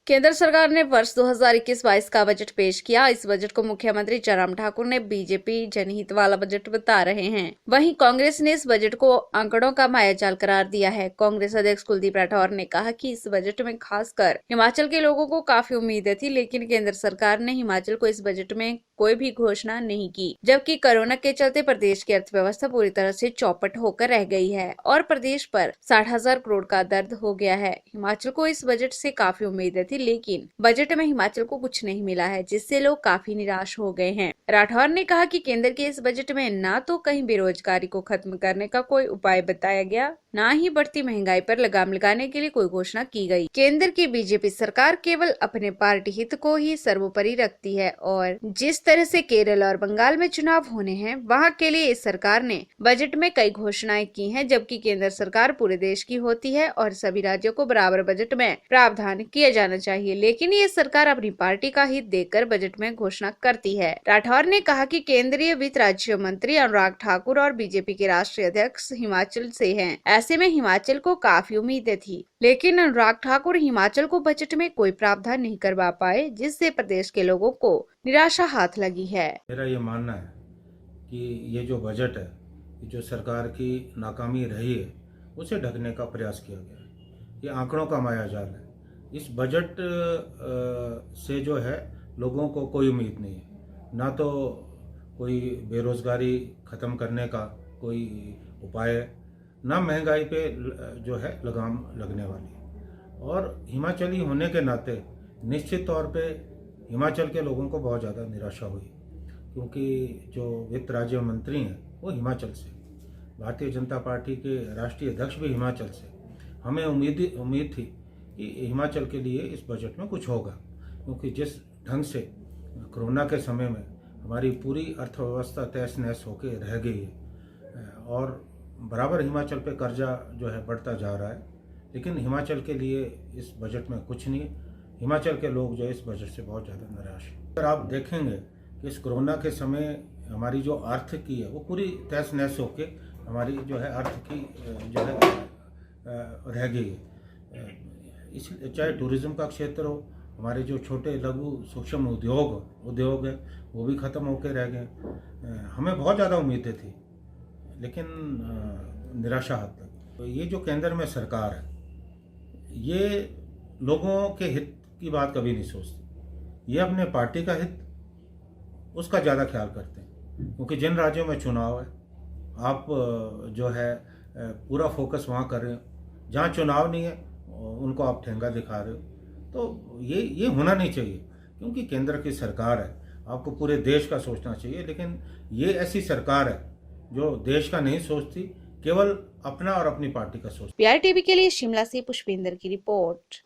केंद्र सरकार ने वर्ष 2021-22 का बजट पेश किया। इस बजट को मुख्यमंत्री जयराम ठाकुर ने बीजेपी जनहित वाला बजट बता रहे हैं। वहीं कांग्रेस ने इस बजट को आंकड़ों का मायाजाल करार दिया है। कांग्रेस अध्यक्ष कुलदीप राठौर ने कहा कि इस बजट में खासकर हिमाचल के लोगों को काफी उम्मीदें थी, लेकिन केंद्र सरकार ने हिमाचल को इस बजट में कोई भी घोषणा नहीं की, जबकि कोरोना के चलते प्रदेश की अर्थव्यवस्था पूरी तरह से चौपट होकर रह गई है और प्रदेश पर 60,000 करोड़ का दर्द हो गया है। हिमाचल को इस बजट से काफी उम्मीदें थी, लेकिन बजट में हिमाचल को कुछ नहीं मिला है, जिससे लोग काफी निराश हो गए हैं। राठौर ने कहा कि केंद्र के इस बजट में न तो कहीं बेरोजगारी को खत्म करने का कोई उपाय बताया गया, न ही बढ़ती महंगाई पर लगाम लगाने के लिए कोई घोषणा की गई। केंद्र की बीजेपी सरकार केवल अपने पार्टी हित को ही सर्वोपरि रखती है और जिस तरह से केरल और बंगाल में चुनाव होने हैं, वहां के लिए इस सरकार ने बजट में कई घोषणाएं की हैं, जबकि केंद्र सरकार पूरे देश की होती है और सभी राज्यों को बराबर बजट में प्रावधान किया जाना चाहिए, लेकिन ये सरकार अपनी पार्टी का हित देखकर बजट में घोषणा करती है। राठौर ने कहा कि केंद्रीय वित्त राज्य मंत्री अनुराग ठाकुर और बीजेपी के राष्ट्रीय अध्यक्ष हिमाचल से हैं। ऐसे में हिमाचल को काफी उम्मीदें थी, लेकिन अनुराग ठाकुर हिमाचल को बजट में कोई प्रावधान नहीं करवा पाए, जिससे प्रदेश के लोगों को निराशा हाथ लगी है। मेरा ये मानना है कि ये जो बजट है, जो सरकार की नाकामी रही है, उसे ढकने का प्रयास किया गया है। ये आंकड़ों का मायाजाल है। इस बजट से जो है लोगों को कोई उम्मीद नहीं है, ना तो कोई बेरोजगारी ख़त्म करने का कोई उपाय है, ना महंगाई पे जो है लगाम लगने वाली है। और हिमाचली होने के नाते निश्चित तौर पे हिमाचल के लोगों को बहुत ज़्यादा निराशा हुई, क्योंकि जो वित्त राज्य मंत्री हैं वो हिमाचल से, भारतीय जनता पार्टी के राष्ट्रीय अध्यक्ष भी हिमाचल से। हमें उम्मीद थी कि हिमाचल के लिए इस बजट में कुछ होगा, क्योंकि जिस ढंग से कोरोना के समय में हमारी पूरी अर्थव्यवस्था तहस नहस होकर रह गई है और बराबर हिमाचल पे कर्जा जो है बढ़ता जा रहा है, लेकिन हिमाचल के लिए इस बजट में कुछ नहीं है। हिमाचल के लोग जो है इस बजट से बहुत ज़्यादा निराश हैं। अगर आप देखेंगे कि इस कोरोना के समय हमारी जो आर्थिकी है वो पूरी तहस नहस होके हमारी जो है आर्थिकी जो है रह गई है। इस चाहे टूरिज़्म का क्षेत्र हो, हमारे जो छोटे लघु सूक्ष्म उद्योग है वो भी ख़त्म होकर रह गए। हमें बहुत ज़्यादा उम्मीदें थी, लेकिन निराशा हाथ लगी। तो ये जो केंद्र में सरकार है, ये लोगों के हित की बात कभी नहीं सोचती। ये अपने पार्टी का हित, उसका ज़्यादा ख्याल करते हैं, क्योंकि जिन राज्यों में चुनाव है आप जो है पूरा फोकस वहाँ कर रहे हो, जहाँ चुनाव नहीं है उनको आप ठेंगा दिखा रहे हो। तो ये होना नहीं चाहिए, क्योंकि केंद्र की सरकार है, आपको पूरे देश का सोचना चाहिए। लेकिन ये ऐसी सरकार है जो देश का नहीं सोचती, केवल अपना और अपनी पार्टी का सोचती। PRTV के लिए शिमला से पुष्पिंदर की रिपोर्ट।